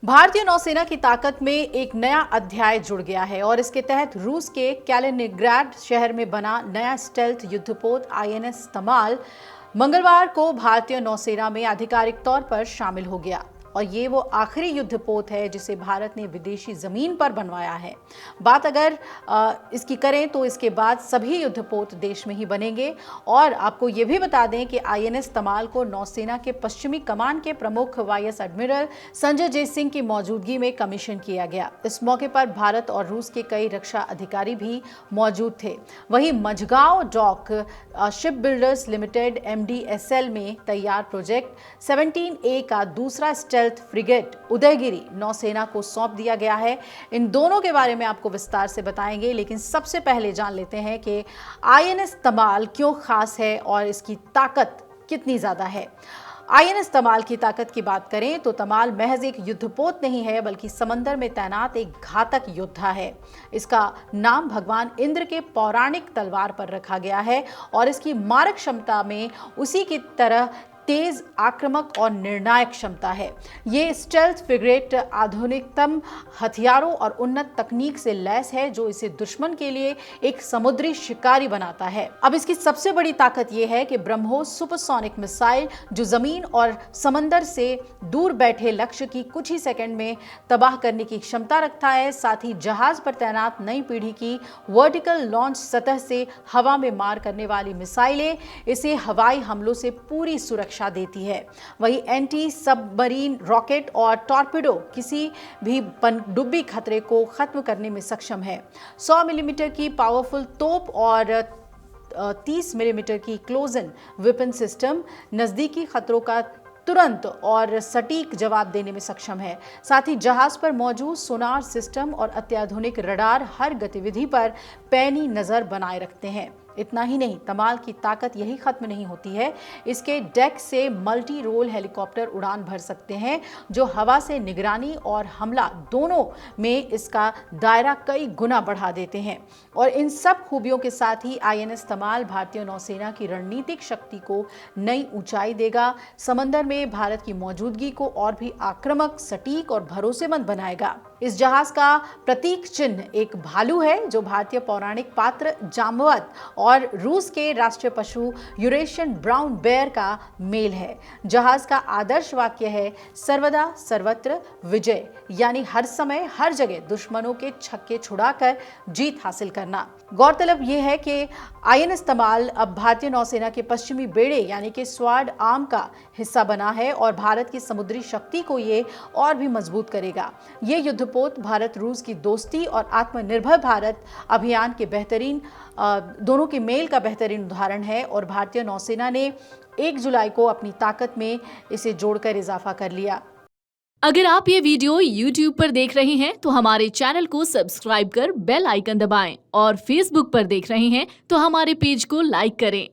भारतीय नौसेना की ताकत में एक नया अध्याय जुड़ गया है और इसके तहत रूस के कैलिनिंग्राड शहर में बना नया स्टेल्थ युद्धपोत आईएनएस तमाल मंगलवार को भारतीय नौसेना में आधिकारिक तौर पर शामिल हो गया। और ये वो आखिरी युद्धपोत है जिसे भारत ने विदेशी जमीन पर बनवाया है। बात अगर इसकी करें तो इसके बाद सभी युद्धपोत देश में ही बनेंगे। और आपको ये भी बता दें कि आईएनएस तमाल को नौसेना के पश्चिमी कमान के प्रमुख वाइस एडमिरल संजय जे सिंह की मौजूदगी में कमीशन किया गया। इस मौके पर भारत और रूस के कई रक्षा अधिकारी भी मौजूद थे। वहीं Mazagon dock shipbuilders limited MDSL में तैयार प्रोजेक्ट 17A का दूसरा फ्रिगेट उदयगिरी नौसेना को सौंप दिया गया है। इन दोनों के बारे में आपको विस्तार से बताएंगे, लेकिन सबसे पहले जान लेते हैं कि आईएनएस तमाल क्यों खास है और इसकी ताकत कितनी ज्यादा है। आईएनएस तमाल की ताकत की बात करें तो तमाल महज एक युद्धपोत नहीं है, बल्कि समंदर में तैनात एक घातक योद्धा है। इसका नाम भगवान इंद्र के पौराणिक तलवार पर रखा गया है और इसकी मारक क्षमता में उसी की तरह तेज, आक्रामक और निर्णायक क्षमता है। ये स्टेल्थ फ्रिगेट आधुनिकतम हथियारों और उन्नत तकनीक से लैस है, जो इसे दुश्मन के लिए एक समुद्री शिकारी बनाता है। अब इसकी सबसे बड़ी ताकत यह है कि ब्रह्मोस सुपरसोनिक मिसाइल जो जमीन और समंदर से दूर बैठे लक्ष्य की कुछ ही सेकंड में तबाह करने की क्षमता रखता है। साथ ही जहाज पर तैनात नई पीढ़ी की वर्टिकल लॉन्च सतह से हवा में मार करने वाली मिसाइलें इसे हवाई हमलों से पूरी सुरक्षा देती है। वही एंटी सबमरीन रॉकेट और टॉर्पेडो किसी भी पनडुब्बी खतरे को खत्म करने में सक्षम है। 100 मिलीमीटर की पावरफुल तोप और 30 मिलीमीटर की क्लोजन वेपन सिस्टम नजदीकी खतरों का तुरंत और सटीक जवाब देने में सक्षम है। साथ ही जहाज पर मौजूद सोनार सिस्टम और अत्याधुनिक रडार हर गतिविधि पर पैनी नजर बनाए रखते हैं। इतना ही नहीं, तमाल की ताकत यही खत्म नहीं होती है। इसके डेक से मल्टी रोल हेलीकॉप्टर उड़ान भर सकते हैं, जो हवा से निगरानी और हमला दोनों में इसका दायरा कई गुना बढ़ा देते हैं। और इन सब खूबियों के साथ ही आईएनएस तमाल भारतीय नौसेना की रणनीतिक शक्ति को नई ऊंचाई देगा। समंदर में भारत की मौजूदगी को और भी आक्रामक, सटीक और भरोसेमंद बनाएगा। इस जहाज का प्रतीक चिन्ह एक भालू है, जो भारतीय पौराणिक पात्र जाम्बवत और रूस के राष्ट्रीय पशु यूरेशियन ब्राउन बेयर का मेल है। जहाज का आदर्श वाक्य है, सर्वदा सर्वत्र विजय, यानी हर समय हर जगह दुश्मनों के छक्के छुड़ाकर जीत हासिल करना। गौरतलब यह है कि आईएनएस तमाल अब भारतीय नौसेना के पश्चिमी बेड़े यानी कि स्वाड आर्म का हिस्सा बना है और भारत की समुद्री शक्ति को ये और भी मजबूत करेगा। ये युद्धपोत भारत रूस की दोस्ती और आत्मनिर्भर भारत अभियान के दोनों के मेल का बेहतरीन उदाहरण है। और भारतीय नौसेना ने 1 जुलाई को अपनी ताकत में इसे जोड़कर इजाफा कर लिया। अगर आप ये वीडियो YouTube पर देख रहे हैं तो हमारे चैनल को सब्सक्राइब कर बेल आइकन दबाएं और Facebook पर देख रहे हैं तो हमारे पेज को लाइक करें।